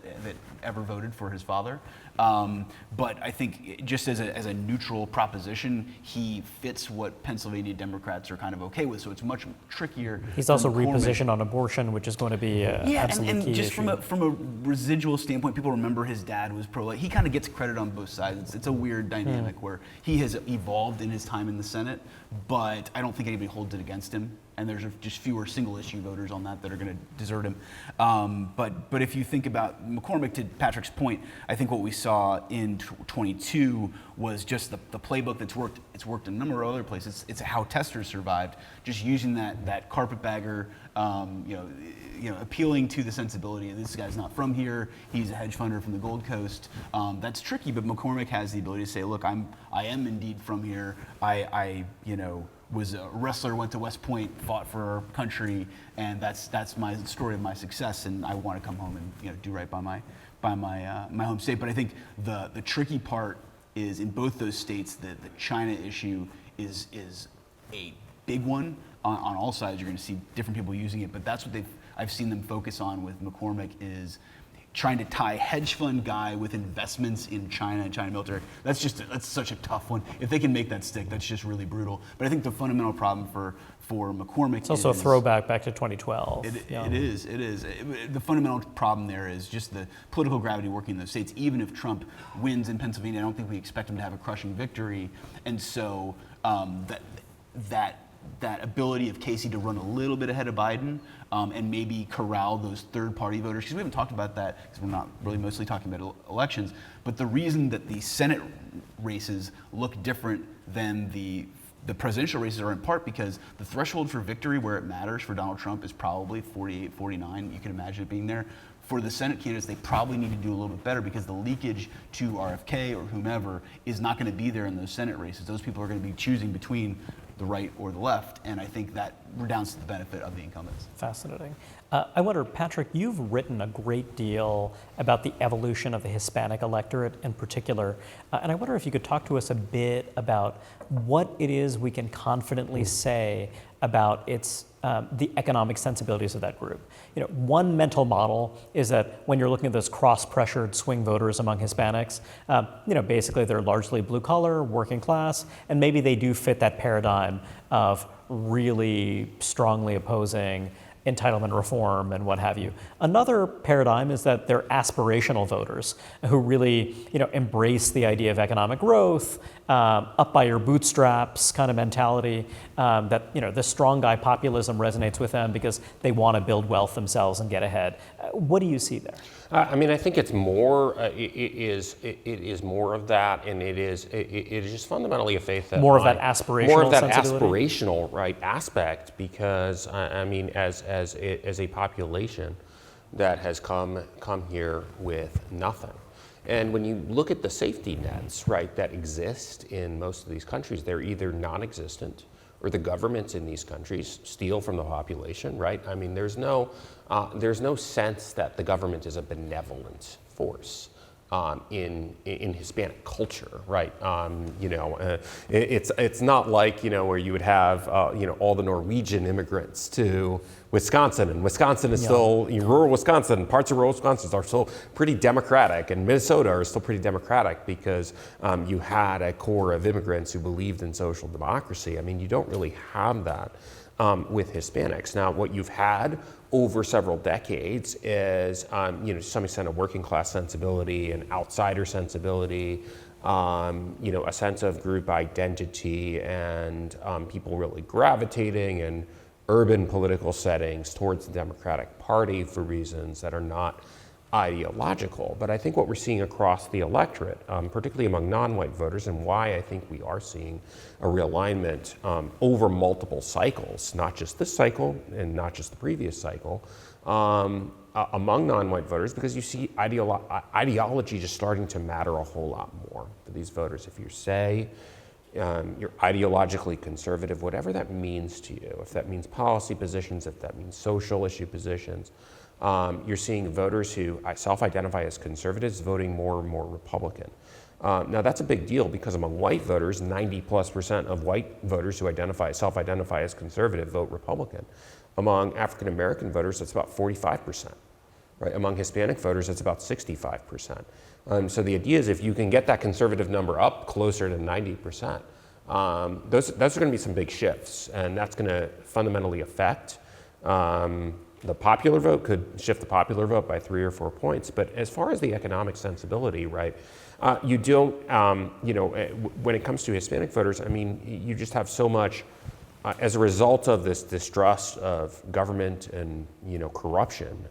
ever voted for his father. But I think just as a neutral proposition, he fits what Pennsylvania Democrats are kind of okay with. So it's much trickier. He's also repositioned on abortion, which is going to be absolutely key just issue. from a residual standpoint, people remember his dad was pro-life. He kind of gets credit on both sides. It's a weird dynamic where he has evolved in his time in the Senate, but I don't think anybody holds it against him. And there's just fewer single-issue voters on that are going to desert him. But if you think about McCormick, to Patrick's point, I think what we saw in 22 was just the playbook that's worked. It's worked in a number of other places. It's how Tester survived, just using that carpetbagger, appealing to the sensibility of this guy's not from here. He's a hedge funder from the Gold Coast. That's tricky, but McCormick has the ability to say, look, I am indeed from here. I was a wrestler, went to West Point, fought for our country, and that's my story of my success. And I want to come home and do right by my home state. But I think the tricky part is in both those states the China issue is a big one on all sides. You're going to see different people using it, but that's what I've seen them focus on with McCormick is trying to tie hedge fund guy with investments in China and China military. That's such a tough one. If they can make that stick, that's just really brutal. But I think the fundamental problem for McCormick it's also a throwback back to 2012. It is. The fundamental problem there is just the political gravity working in those states. Even if Trump wins in Pennsylvania, I don't think we expect him to have a crushing victory. And so that ability of Casey to run a little bit ahead of Biden and maybe corral those third-party voters, because we haven't talked about that because we're not really mostly talking about elections, but the reason that the Senate races look different than the presidential races are in part because the threshold for victory where it matters for Donald Trump is probably 48, 49. You can imagine it being there. For the Senate candidates, they probably need to do a little bit better because the leakage to RFK or whomever is not going to be there in those Senate races. Those people are going to be choosing between the right or the left, and I think that redounds to the benefit of the incumbents. Fascinating. I wonder, Patrick, you've written a great deal about the evolution of the Hispanic electorate in particular, and I wonder if you could talk to us a bit about what it is we can confidently say about the economic sensibilities of that group. One mental model is that when you're looking at those cross-pressured swing voters among Hispanics, basically they're largely blue collar, working class, and maybe they do fit that paradigm of really strongly opposing entitlement reform and what have you. Another paradigm is that they're aspirational voters who really, embrace the idea of economic growth, up by your bootstraps kind of mentality, that, the strong guy populism resonates with them because they want to build wealth themselves and get ahead. What do you see there? I think it's more. It is more of that, and it is just fundamentally a faith that more of that aspirational aspirational aspect. Because as a population, that has come here with nothing. And when you look at the safety nets, right, that exist in most of these countries, they're either non-existent or the governments in these countries steal from the population, right? I mean, there's no sense that the government is a benevolent force in Hispanic culture, right? It's not like, where you would have, all the Norwegian immigrants to Wisconsin, and Wisconsin is still, rural Wisconsin, parts of rural Wisconsin are still pretty democratic, and Minnesota are still pretty democratic because you had a core of immigrants who believed in social democracy. I mean, you don't really have that with Hispanics. Now, what you've had over several decades is, to some extent, a working class sensibility, an outsider sensibility, a sense of group identity, and people really gravitating in urban political settings towards the Democratic Party for reasons that are not ideological. But I think what we're seeing across the electorate, particularly among non-white voters, and why I think we are seeing a realignment over multiple cycles, not just this cycle and not just the previous cycle, among non-white voters, because you see ideology just starting to matter a whole lot more for these voters. If you say you're ideologically conservative, whatever that means to you, if that means policy positions, if that means social issue positions, you're seeing voters who self-identify as conservatives voting more and more Republican. Now that's a big deal because among white voters, 90+% of white voters who self-identify as conservative vote Republican. Among African American voters, that's about 45%. Right? Among Hispanic voters, it's about 65%. So the idea is if you can get that conservative number up closer to 90%, those are going to be some big shifts, and that's going to fundamentally affect the popular vote. Could shift the popular vote by 3 or 4 points. But as far as the economic sensibility, right, you don't, when it comes to Hispanic voters, I mean, you just have so much, as a result of this distrust of government and, corruption,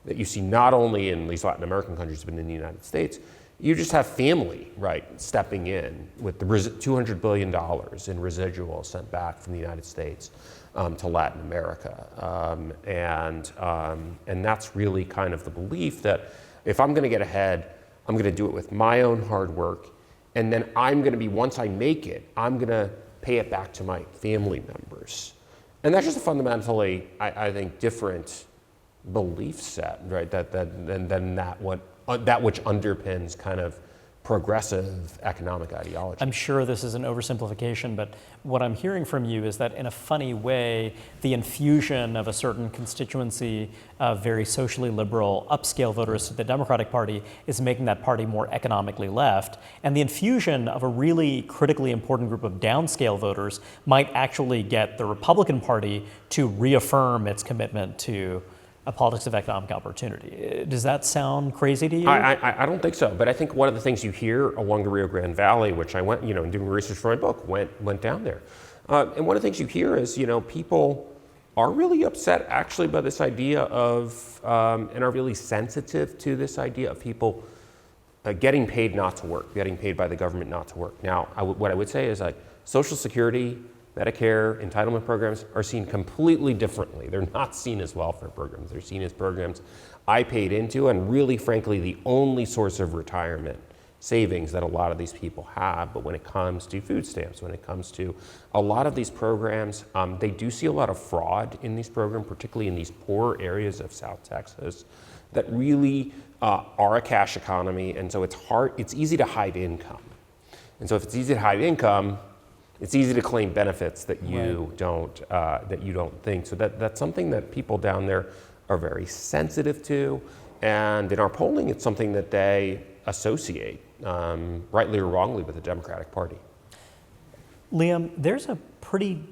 that you see not only in these Latin American countries, but in the United States. You just have family, right, stepping in with the $200 billion in residuals sent back from the United States to Latin America. And that's really kind of the belief that if I'm going to get ahead, I'm going to do it with my own hard work. And then I'm going to be, once I make it, I'm going to pay it back to my family members. And that's just a fundamentally, I think, different belief set, right? Than that which underpins kind of progressive economic ideology. I'm sure this is an oversimplification, but what I'm hearing from you is that in a funny way, the infusion of a certain constituency of very socially liberal, upscale voters to the Democratic Party is making that party more economically left, and the infusion of a really critically important group of downscale voters might actually get the Republican Party to reaffirm its commitment to a politics of economic opportunity. Does that sound crazy to you? I don't think so, but I think one of the things you hear along the Rio Grande Valley, which I went, in doing research for my book, went down there. And one of the things you hear is, people are really upset actually by this idea of, and are really sensitive to this idea of people getting paid not to work, getting paid by the government not to work. Now, what I would say is like Social Security, Medicare, entitlement programs are seen completely differently. They're not seen as welfare programs. They're seen as programs I paid into, and really, frankly, the only source of retirement savings that a lot of these people have. But when it comes to food stamps, when it comes to a lot of these programs, they do see a lot of fraud in these programs, particularly in these poor areas of South Texas that really are a cash economy. And so it's easy to hide income. And so if it's easy to hide income, it's easy to claim benefits that you don't think. So that's something that people down there are very sensitive to, and in our polling, it's something that they associate, rightly or wrongly, with the Democratic Party. Liam, there's a pretty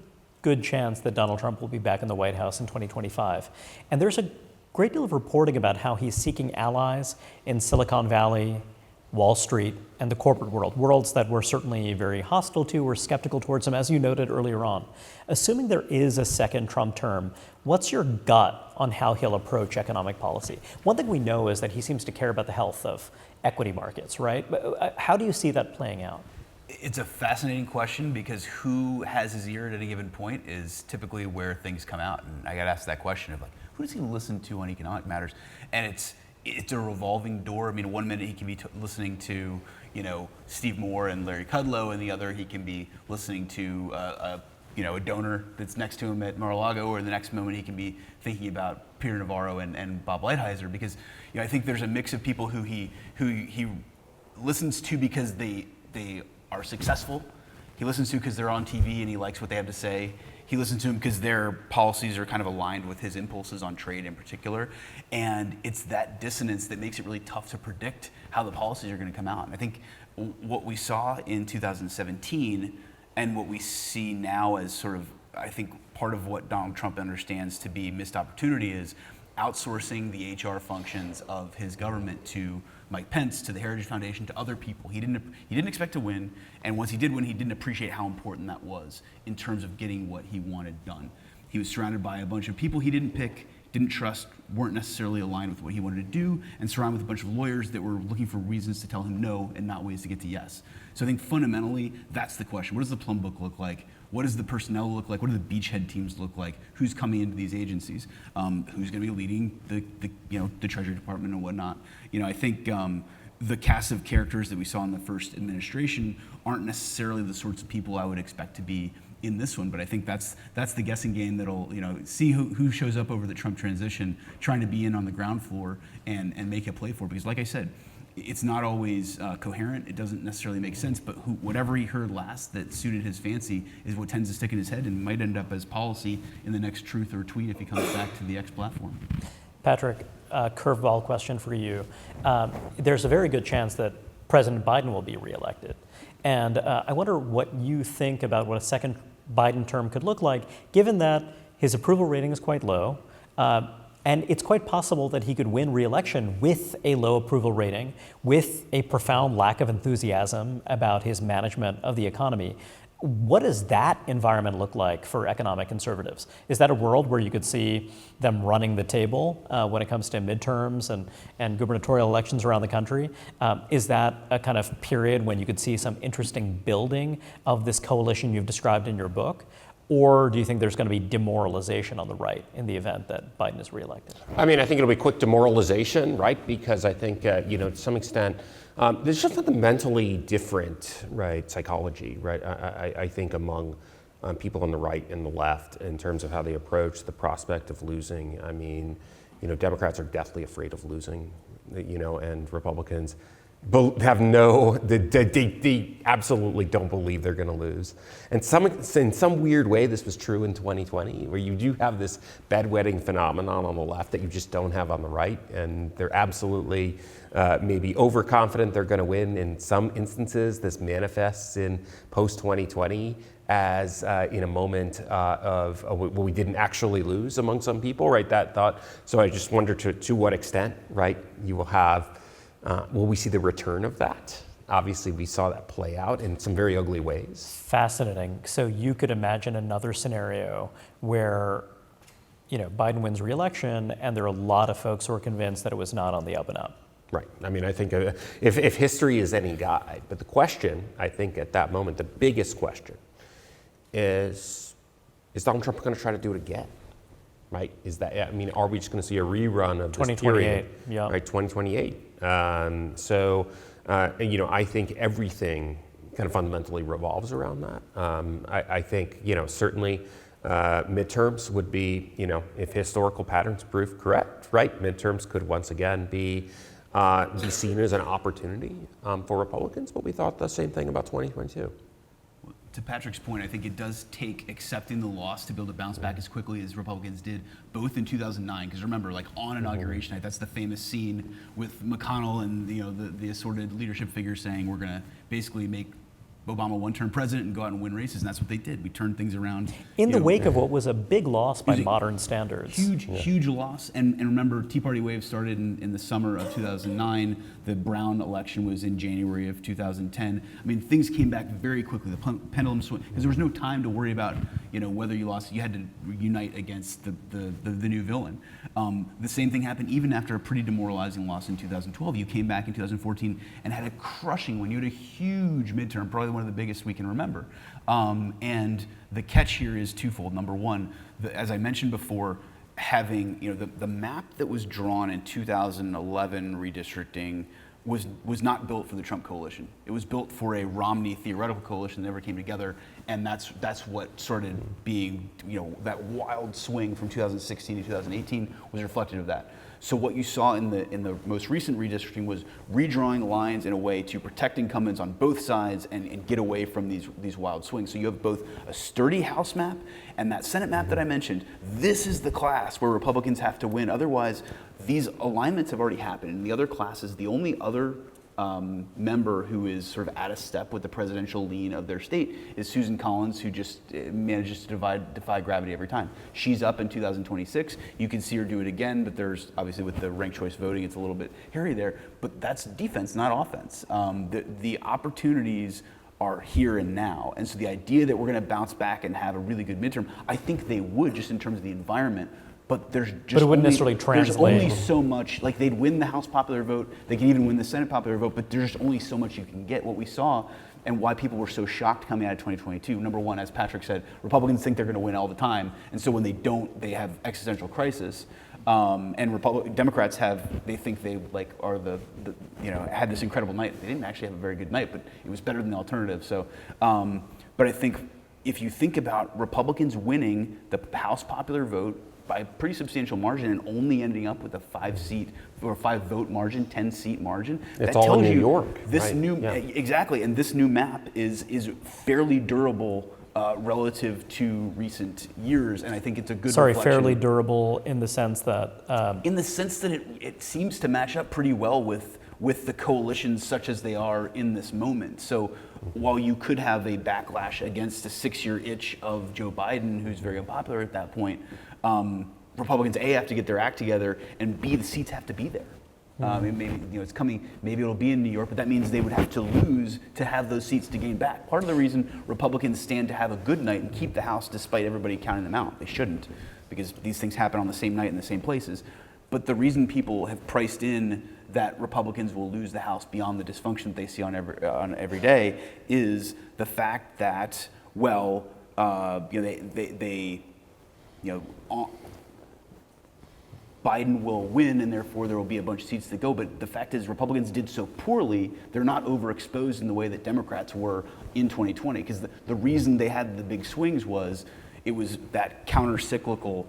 good chance that Donald Trump will be back in the White House in 2025, and there's a great deal of reporting about how he's seeking allies in Silicon Valley, Wall Street, and the corporate world, worlds that we're certainly very hostile to, we're skeptical towards him, as you noted earlier on. Assuming there is a second Trump term, what's your gut on how he'll approach economic policy? One thing we know is that he seems to care about the health of equity markets, right? But how do you see that playing out? It's a fascinating question because who has his ear at any given point is typically where things come out. And I got asked that question of like, who does he listen to on economic matters? And it's a revolving door. I mean, one minute he can be listening to, Steve Moore and Larry Kudlow, and the other he can be listening to a donor that's next to him at Mar-a-Lago, or the next moment he can be thinking about Peter Navarro and Bob Lighthizer, because I think there's a mix of people who he listens to because they are successful. He listens to because they're on TV and he likes what they have to say. He listens to them because their policies are kind of aligned with his impulses on trade in particular. And it's that dissonance that makes it really tough to predict how the policies are going to come out. And I think what we saw in 2017 and what we see now as sort of, I think, part of what Donald Trump understands to be missed opportunity is outsourcing the HR functions of his government to Mike Pence, to the Heritage Foundation, to other people. He didn't expect to win, and once he did win, he didn't appreciate how important that was in terms of getting what he wanted done. He was surrounded by a bunch of people he didn't pick, didn't trust, weren't necessarily aligned with what he wanted to do, and surrounded with a bunch of lawyers that were looking for reasons to tell him no and not ways to get to yes. So I think fundamentally, that's the question. What does the plum book look like? What does the personnel look like? What do the beachhead teams look like? Who's coming into these agencies? Who's going to be leading the Treasury Department and whatnot? I think the cast of characters that we saw in the first administration aren't necessarily the sorts of people I would expect to be in this one. But I think that's the guessing game that'll see who shows up over the Trump transition, trying to be in on the ground floor and make a play for it. Because like I said, it's not always coherent. It doesn't necessarily make sense, but whatever he heard last that suited his fancy is what tends to stick in his head and might end up as policy in the next truth or tweet if he comes back to the X platform. Patrick, curveball question for you. There's a very good chance that President Biden will be reelected. And I wonder what you think about what a second Biden term could look like, given that his approval rating is quite low. And it's quite possible that he could win re-election with a low approval rating, with a profound lack of enthusiasm about his management of the economy. What does that environment look like for economic conservatives? Is that a world where you could see them running the table when it comes to midterms and gubernatorial elections around the country? Is that a kind of period when you could see some interesting building of this coalition you've described in your book? Or do you think there's going to be demoralization on the right in the event that Biden is reelected? I mean, I think it'll be quick demoralization, right? Because I think, to some extent, there's just fundamentally different, right, psychology, right? I think among people on the right and the left in terms of how they approach the prospect of losing. I mean, Democrats are deathly afraid of losing, and Republicans have they absolutely don't believe they're going to lose. And in some weird way, this was true in 2020, where you do have this bedwetting phenomenon on the left that you just don't have on the right. And they're absolutely maybe overconfident they're going to win. In some instances, this manifests in post-2020 as in a moment of we didn't actually lose among some people, right? That thought. So I just wonder to what extent, right, you will have. Will we see the return of that? Obviously, we saw that play out in some very ugly ways. Fascinating. So you could imagine another scenario where, Biden wins re-election, and there are a lot of folks who are convinced that it was not on the up and up. Right. I mean, I think if history is any guide, but the question, I think at that moment, the biggest question is Donald Trump going to try to do it again? Right? Are we just going to see a rerun of this period? Yeah. Right, 2028. I think everything kind of fundamentally revolves around that. I think, certainly midterms would be, if historical patterns prove correct, right? Midterms could once again be seen as an opportunity for Republicans, but we thought the same thing about 2022. To Patrick's point, I think it does take accepting the loss to be able to bounce back as quickly as Republicans did, both in 2009. Because remember, on inauguration night, that's the famous scene with McConnell and the assorted leadership figures saying we're going to basically make Obama one-term president and go out and win races, and that's what they did. We turned things around. In the wake of what was a big loss by modern standards. Huge loss. And remember, Tea Party wave started in the summer of 2009. The Brown election was in January of 2010. I mean, things came back very quickly. The pendulum swung, because there was no time to worry about, whether you lost. You had to unite against the new villain. The same thing happened even after a pretty demoralizing loss in 2012. You came back in 2014 and had a crushing one. You had a huge midterm, probably one of the biggest we can remember. And the catch here is twofold. Number one, as I mentioned before, having, the map that was drawn in 2011 redistricting was not built for the Trump coalition. It was built for a Romney theoretical coalition that never came together, and that's what started being, that wild swing from 2016 to 2018 was reflective of that. So what you saw in the most recent redistricting was redrawing lines in a way to protect incumbents on both sides and get away from these wild swings. So you have both a sturdy House map and that Senate map that I mentioned. This is the class where Republicans have to win. Otherwise, these alignments have already happened. In the other classes, the only other member who is sort of out of step with the presidential lean of their state is Susan Collins, who just manages to defy gravity every time. She's up in 2026. You can see her do it again, but there's obviously with the ranked choice voting, it's a little bit hairy there, but that's defense, not offense. The opportunities are here and now. And so the idea that we're going to bounce back and have a really good midterm, I think they would just in terms of the environment. But there's just but it wouldn't necessarily translate. There's only so much, like they'd win the House popular vote, they can even win the Senate popular vote, but there's only so much you can get. What we saw and why people were so shocked coming out of 2022, number one, as Patrick said, Republicans think they're going to win all the time, and so when they don't, they have existential crisis. And Democrats they think they are had this incredible night. They didn't actually have a very good night, but it was better than the alternative. So, but I think if you think about Republicans winning the House popular vote by a pretty substantial margin and only ending up with a 5-seat or 5-vote margin, 10-seat margin. It's all in New York. This right? new exactly, and this new map is fairly durable relative to recent years, and I think it's a good. Sorry, fairly durable in the sense that. It seems to match up pretty well with the coalitions such as they are in this moment. So while you could have a backlash against a 6-year itch of Joe Biden, who's very unpopular at that point, Republicans A, have to get their act together, and B, the seats have to be there. Maybe it's coming. Maybe it'll be in New York, but that means they would have to lose to have those seats to gain back. Part of the reason Republicans stand to have a good night and keep the House, despite everybody counting them out, they shouldn't, because these things happen on the same night in the same places. But the reason people have priced in that Republicans will lose the House beyond the dysfunction that they see on every day is the fact that Biden will win, and therefore there will be a bunch of seats to go. But the fact is, Republicans did so poorly, they're not overexposed in the way that Democrats were in 2020. Because the reason they had the big swings was it was that counter-cyclical,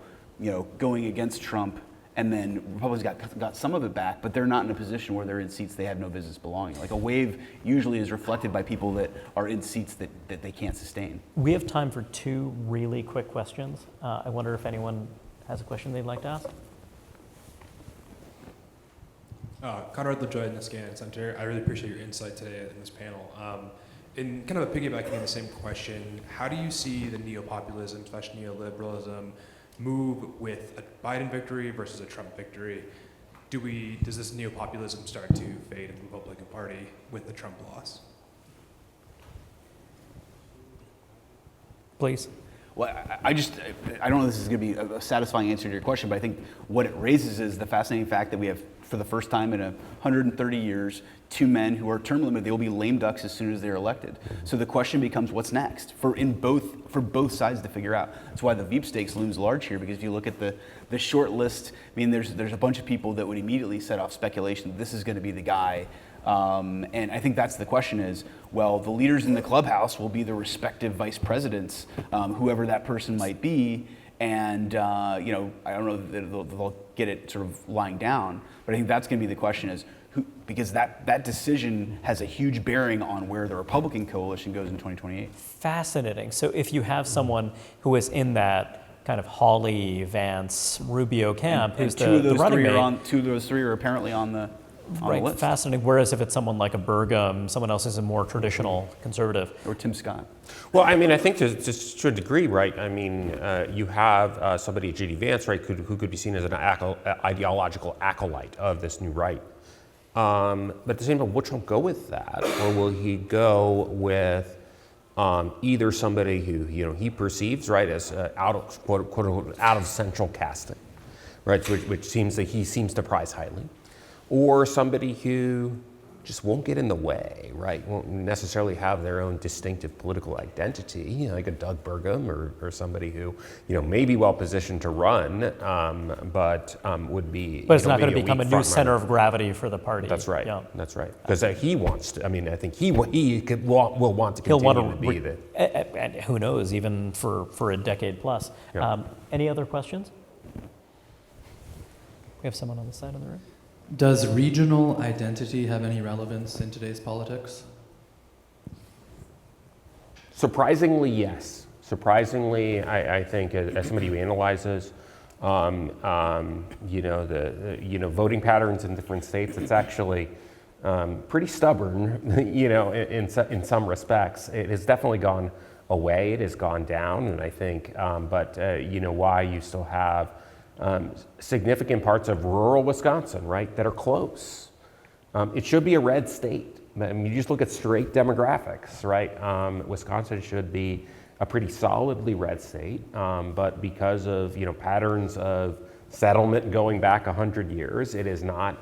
going against Trump, and then Republicans got some of it back, but they're not in a position where they're in seats they have no business belonging. Like a wave usually is reflected by people that are in seats that they can't sustain. We have time for 2 really quick questions. I wonder if anyone has a question they'd like to ask. Conrad LaJoy in the Scan Center. I really appreciate your insight today in this panel. In kind of a piggybacking on the same question, how do you see the neopopulism/neoliberalism move with a Biden victory versus a Trump victory? Does this neopopulism start to fade in the Republican Party with the Trump loss? Please. Well, I don't know if this is going to be a satisfying answer to your question, but I think what it raises is the fascinating fact that we have, for the first time in 130 years, 2 men who are term limited. They will be lame ducks as soon as they're elected. So the question becomes, what's next for both sides to figure out. That's why the Veep stakes looms large here, because if you look at the short list, there's a bunch of people that would immediately set off speculation that this is going to be the guy. And I think that's the question is, well, the leaders in the clubhouse will be the respective vice presidents, whoever that person might be. And, I don't know that they'll get it sort of lying down, but I think that's going to be the question is, because that decision has a huge bearing on where the Republican coalition goes in 2028. Fascinating. So if you have someone who is in that kind of Hawley, Vance, Rubio camp, who's the running mate. 2 of those 3 are apparently on the list. Fascinating. Whereas if it's someone like a Burgum, someone else is a more traditional conservative. Or Tim Scott. Well, I think to a degree, right? You have somebody, J.D. Vance, right, who could be seen as an ideological acolyte of this new right. But at the same time, will Trump go with that, or will he go with either somebody who he perceives, right, as out of quote unquote out of central casting, right, which seems that he seems to prize highly, or somebody who just won't get in the way, right? Won't necessarily have their own distinctive political identity, like a Doug Burgum or somebody who, may be well positioned to run, but would be. But it's not going to maybe become a weak new front center runner. of gravity for the party. That's right. Yeah. That's right. Because he wants to. I mean, I think he will want to He'll continue want to be the. and who knows, even for a decade plus. Yeah. Any other questions? We have someone on the side of the room. Does regional identity have any relevance in today's politics? Surprisingly, yes. Surprisingly, I think as somebody who analyzes, voting patterns in different states, it's actually pretty stubborn, in some respects. It has definitely gone away. It has gone down, and I think, why you still have significant parts of rural Wisconsin, right, that are close. It should be a red state. I mean, you just look at straight demographics, right? Wisconsin should be a pretty solidly red state, but because of patterns of settlement going back 100 years, it is not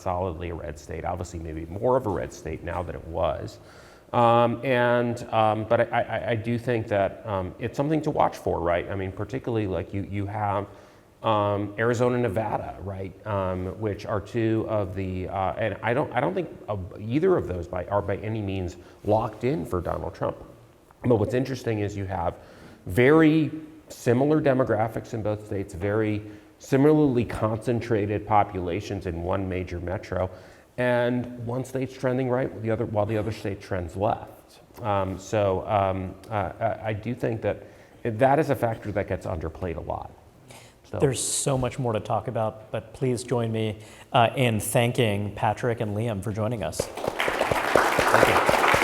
solidly a red state. Obviously, maybe more of a red state now than it was. But I do think that it's something to watch for, right? I mean, particularly like you have Arizona and Nevada, right, which are two of the, and I don't think either of those are by any means locked in for Donald Trump. But what's interesting is you have very similar demographics in both states, very similarly concentrated populations in one major metro, and one state's trending right while the other state trends left. I do think that is a factor that gets underplayed a lot. So. There's so much more to talk about, but please join me in thanking Patrick and Liam for joining us. Thank you.